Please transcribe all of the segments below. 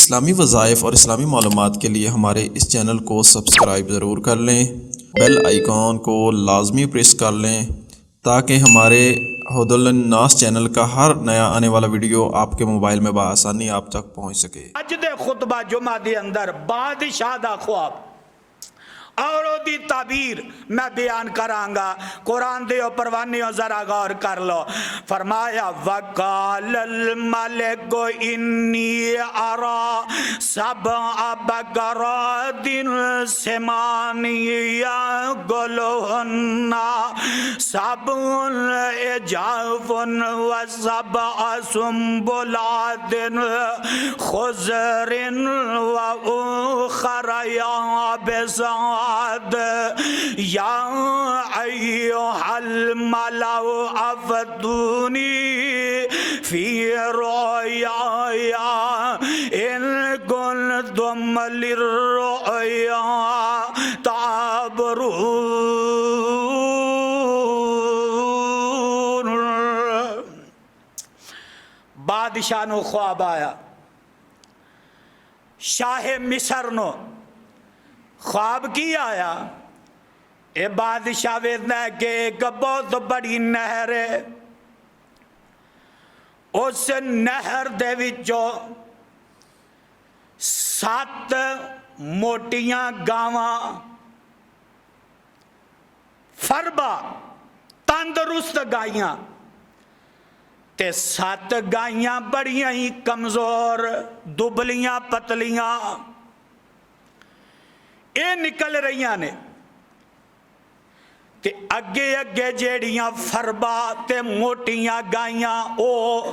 इस्लामी वज़ाइफ और इस्लामी मालूमात के लिए हमारे इस चैनल को सब्सक्राइब ज़रूर कर लें, बेल आइकॉन को लाजमी प्रेस कर लें ताकि हमारे हुदुल-नास चैनल का हर नया आने वाला वीडियो आपके मोबाइल में बआसानी आप तक पहुँच सके। अज दे खुतबा जुमा दे अंदर बादशाह दा ख्वाब और ओदी ताबीर मैं बयान करांगा। कुरान दे परवाने जरा गौर कर लो। फरमाया वकालल मलिक इन्नी अरा सब बकरादिन सिमानिया गुलहन्ना सबुल इजाफुन व सब असुम्बुलादिन खुजरिन व उखरया बेसा या अय्युहल मलाउ अफ्तूनी फी रुया इन कुंतुम लिर्रुया ताबरून। बादशाह नो ख्वाब आया, शाह मिस्र नो ख्वाब की आया। ये बादशाह वेखदा है कि एक बहुत बड़ी नहर है, उस नहर दे विचों 7 मोटियां गावां फरबा तंदरुस्त गाइयां ते 7 गाइयां बड़ियां ही कमजोर दुबलियां पतलियां ये निकल रही ने ते अगे अगे जेड़ियां फरबा ते मोटियां गाइयां ओ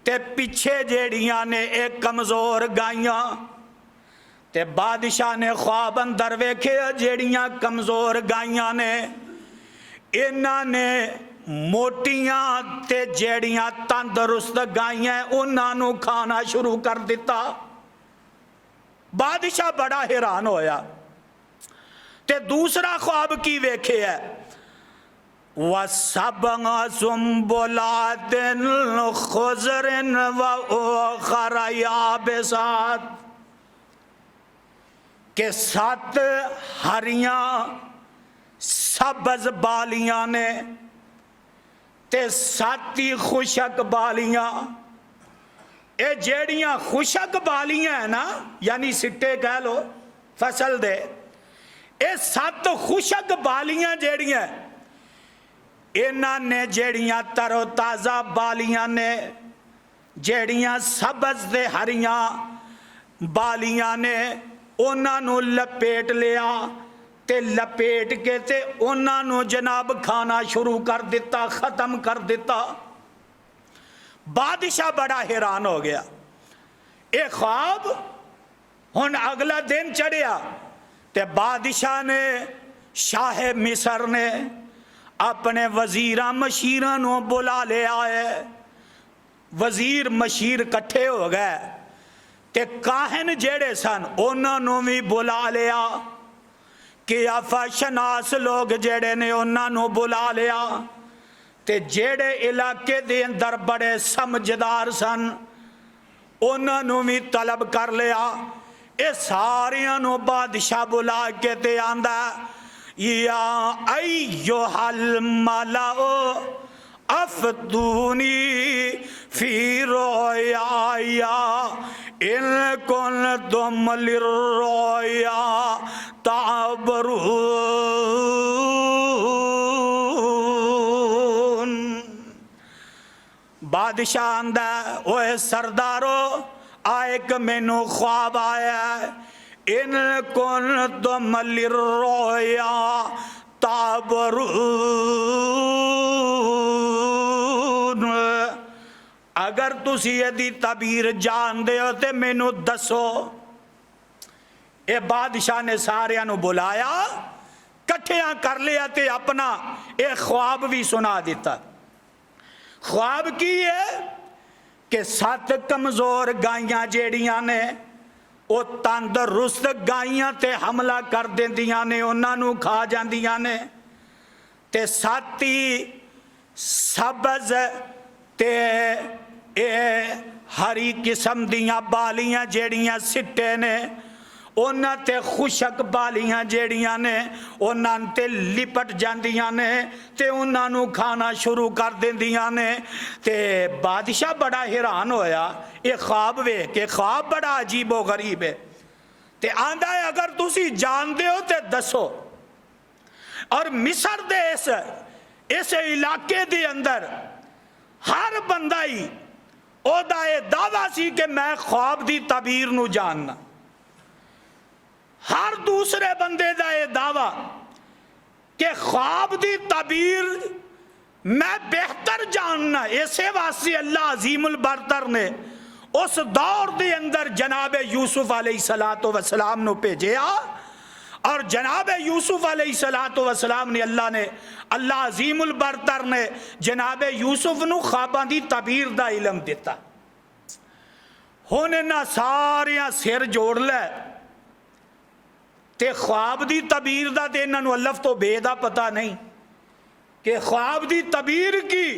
ते पिछे जेड़ियां ने एक कमजोर गाइयां। ते बादशाह ने ख्वाब अंदर वेखे जेड़ियां कमजोर गाइयां ने इन्हां ने मोटियां ते जेड़ियां तंदरुस्त गाइयां उन्हां नू खाना शुरू कर दिता। बादशाह बड़ा हैरान होया। ते दूसरा ख्वाब की वेखे है व सब सुम्बुलातिन खुजरिन व उखरया बेसात के 7 हरियां सब्ज बालियां ने ते 7 ही खुशक बालियां। ये जेड़ियां खुशक बालियां है ना, यानी सिट्टे कह लो फसल दे, ये 7 खुशक बालियां जेड़ियां इन्हां ने जेड़ियां तरोताज़ा बालियां ने जेड़ियां सबज ते हरियां बालियां ने उन्हां नू लपेट लिया ते लपेट के ते उन्हां नू जनाब खाना शुरू कर दिता, खत्म कर दिता। बादशाह बड़ा हैरान हो गया। ये ख्वाब हुन अगला दिन चढ़िया ते बादशाह ने शाह मिस्र ने अपने वजीरा मशीरा नो बुला लिया है। वजीर मशीर कट्ठे हो गए ते काहन जेड़े सन उन्होंने भी बुला लिया कि अफशनास लोग जेड़े ने उन्होंने बुला लिया ते जेड़े इलाके दे अंदर बड़े समझदार सन उन्होंने भी तलब कर लिया। ये सारियां नो बादशाह बुला के ते आंदा या अय्युहल मलाओ अफ्तूनी फी रुया इन कुंतुम लिर्रुया ताबरून। बादशाह आंदा ओए सरदारो आए कि मैनू ख्वाब आया इन कुंतुम लिर्रुया ताबरून। अगर तुसी यदि तबीर जानदे हो तो मैनू दसो। ये बादशाह ने सारियां नू बुलाया, कट्ठियां कर लिया ते अपना ये ख्वाब भी सुना दिता। ख्वाब की है कि 7 कमजोर गाइयां जेड़ियां ने वो तंदरुस्त गाइयां ते हमला कर देंदियां ने, उन्हां नू खा जांदियां ने ते 7 ही सब्ज ते हरी किस्म दियां बालियां जेड़ियां सिट्टे ने उन्हां ते खुशक बालियां जेड़ियां ने उन्हां ते लिपट जांदियां ने ते उन्हां नू खाना शुरू कर देंदियां ने। ते बादशाह बड़ा हैरान होया ये ख्वाब वेख के, ख्वाब बड़ा अजीबो गरीब है। ते आंदा है अगर तुसी जानदे हो ते दसो। और मिस्र दे इस इलाके दे अंदर हर बंदा ही ओदा ये दावा सी कि मैं ख्वाब दी तबीर नू जानना। हर दूसरे बंदे दा ये दावा कि ख्वाब दी तबीर मैं बेहतर जानना। इसे वास्ते अल्लाह अजीमुल बरतर ने उस दौर के अंदर जनाब यूसुफ अलैहिस्सलातो वस्सलाम नू भेजिया। और जनाब यूसुफ अलैहिस्सलातो वस्सलाम ने अल्लाह अजीमुल बरतर ने जनाब यूसुफ नू ख्वाबां दी तबीर दा इलम दिता। हुण इन्हां सारियां सिर जोड़ लै ते ख्वाब दी तबीर दा ते इन्हां नू अल्फ तो बे दा पता नहीं कि ख्वाब दी तबीर की।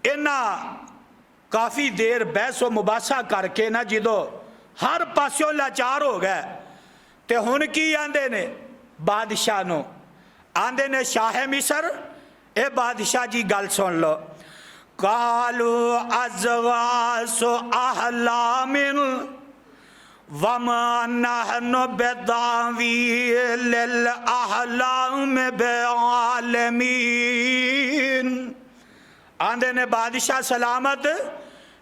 इन्हां काफ़ी देर बहसो मुबासा करके ना जदों हर पासों लाचार हो गए ते हुण की आंदे ने बादशाह नू आंदे ने शाह मिस्र ए बादशाह जी गल सुन लो। कालू अज़वासो अहलामिन वमा नहनु बिदावीलिल अहलाम बिआलमीन। आंदे ने बादशाह सलामत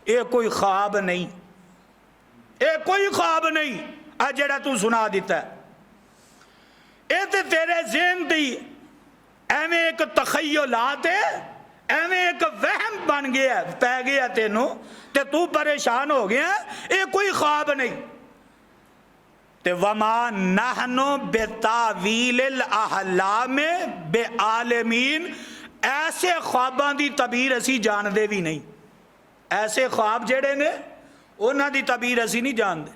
ये कोई ख्वाब नहीं, ये कोई ख्वाब नहीं आ जेड़ा तू सुना दिता है। ये तो तेरे ज़हन दी एवें एक तखय्युलात है, एवें एक वहम बन गया पै गया तेनों ते तू परेशान हो गया। ये कोई ख्वाब नहीं। ते वमा नहनु बितावीलिल अहलाम बिआलमीन। ऐसे ख्वाबां दी तबीर असी जानते भी नहीं। ऐसे ख्वाब जेड़े ने उन्हां दी तबीर असी नहीं जानते।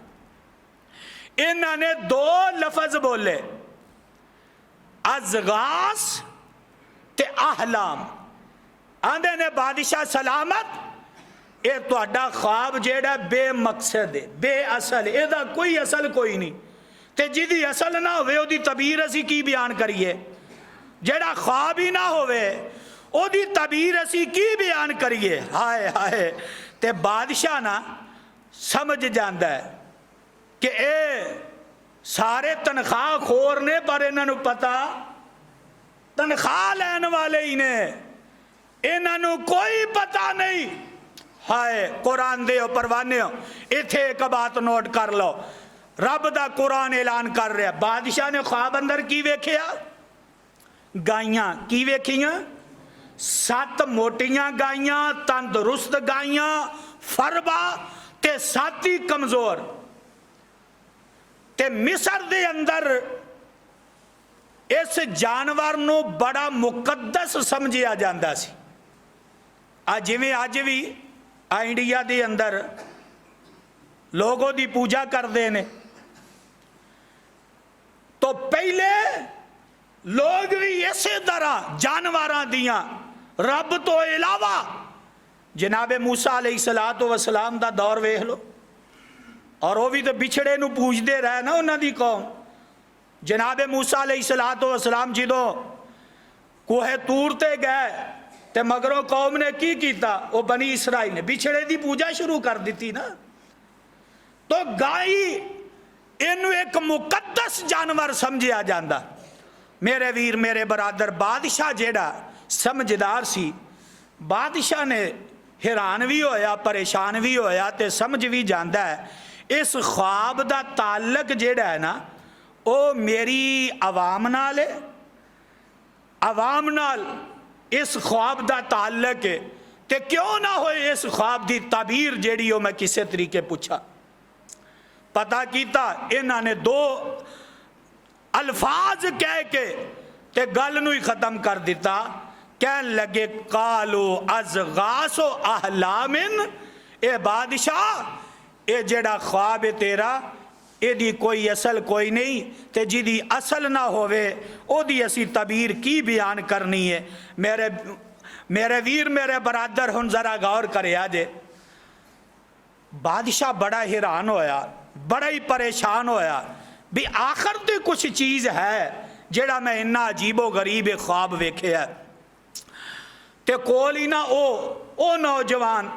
इन्हां ने दो लफज बोले अज़गास ते अहलाम। आंदे ने बादशाह सलामत ये तुहाडा ख्वाब जेड़ा बेमकसद है, बेअसल, एदा कोई असल कोई नहीं। ते जिदी असल ना होवे ओदी तबीर असी की बयान करिए। जेड़ा ख्वाब ही ना होवे ओदी तबीर असी की बयान करिए। हाय हाय। ते बादशाह ना समझ जाता है कि ये सारे तनख्वाह खोर ने पर इन्हों पता तनख्वाह लैन वाले ही ने, इन्हों कोई पता नहीं। हाय कुरान दे परवाने इथे एक बात नोट कर लो, रब दा कुरान ऐलान कर रहा। बादशाह ने ख्वाब अंदर की वेखिया? गाइयां की वेखियां? 7 मोटियां गाइयां, तंदुरुस्त गाइयां, फरबा ते 7 ही कमजोर। ते मिस्र दे अंदर इस जानवर नू बड़ा मुकद्दस समझिया जाता सी। जिवें अज भी इंडिया दे अंदर लोग ओदी पूजा करते हैं, तो पहले लोग भी इसे तरह जानवरां दियां रब तो इलावा जनाबे मूसा अलैहिस्सलातो वस्सलाम दा दौर वेख लो, और वह भी तो बिछड़े नू पूजते रहे ना उन्हां दी कौम। जनाबे मूसा अलैहिस्सलातो वस्सलाम जदों कोहे तूर ते गए ते मगरों कौम ने की कीता? वो बनी इसराइल ने बिछड़े दी पूजा शुरू कर दी ना। तो गाय इनू एक मुकद्दस जानवर समझिया जाता। मेरे वीर मेरे बरादर, बादशाह जेड़ा समझदार सी, बादशाह ने हैरान भी होया, परेशान भी होया, ते समझ भी जाता है इस ख्वाब दा ताल्लक जेड़ा है ना वो मेरी आवाम नाल है, आवाम नाल इस ख्वाब दा ताल्लक है। ते क्यों ना होए इस ख्वाब दी ताबीर जेड़ी मैं किसी तरीके पूछा। पता किया इन्हां ने 2 अल्फाज कह के ते गल नू ही खत्म कर दिता। कह लगे कालो अज़गासो अहलामिन, ए बादशाह ये जेड़ा ख्वाब है तेरा एदी कोई असल कोई नहीं, ते जिदी असल ना होवे ओदी असी तबीर की बयान करनी है। मेरे वीर मेरे बरादर हुण जरा गौर करे जे बादशाह बड़ा हैरान होया, बड़ा ही परेशान होया भी आखिर तो कुछ चीज़ है जेड़ा मैं इन्ना अजीबो गरीब ख्वाब वेख्या। ते कोल ही ना ओ नौजवान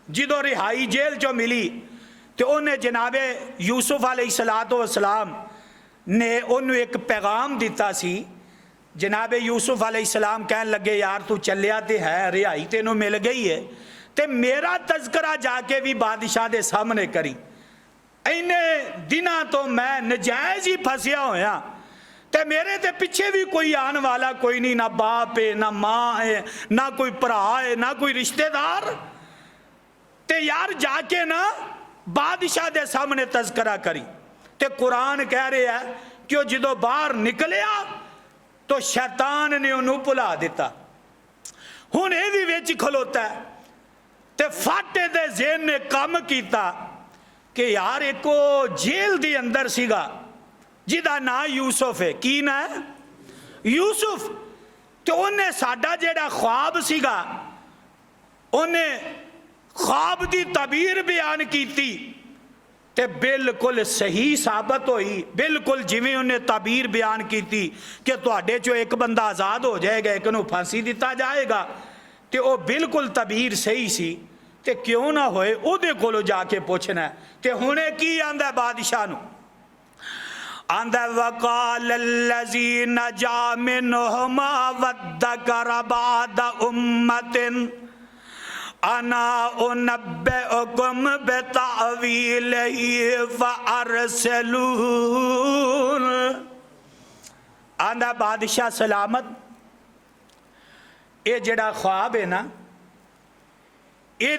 जिदों रिहाई जेल चो मिली तो उन्हें जनाबे यूसुफ अलैहिस्सलाम ने उन्हें एक पैगाम दिता सी। जनाबे यूसुफ अलैहिस्सलाम कहन लगे यार तू चलिया तो है, रिहाई तेनों मिल गई है, तो मेरा तज़करा जाके भी बादशाह के सामने करी। इन्ने दिनों तो मैं नजायज़ ही फसिया होया, तो मेरे ते पिछे भी कोई आने वाला कोई नहीं, ना बाप है ना माँ है ना कोई भरा है ना कोई रिश्तेदार। ते यार जाके ना बादशाह के सामने तज़करा करी। ते कुरान कह रहा है कि वो जो बाहर निकलिया तो शैतान ने उन्होंने भुला दिता। हुण ये भी विच खलोता है ते फाटे दे ज़हन ने काम किया कि यार एक जेल के अंदर सीगा जिदा ना यूसुफ है। की ना है? यूसुफ। तो उन्हें साडा जेड़ा ख्वाब सीगा उन्हें ख्वाब की तबीर बयान की ते बिल्कुल सही साबित हुई। बिल्कुल जिवें उन्हें तबीर बयान की कि तुहाडे चो एक बंदा आज़ाद हो जाएगा, एक नूं फांसी दिता जाएगा, तो वह बिल्कुल तबीर सही सी। ते क्यों ना होए उहदे कोलों जाके पूछना है। ते हुणे की आंदा बादशाह नूं? आंदा वकाल लजी नजा मिनहुमा वद्दकर बाद उम्मतिन अना उनब्बिउकुम बितावीलिही फअरसिलून। आंदा बादशाह सलामत, ये जड़ा ख्वाब है ना, ये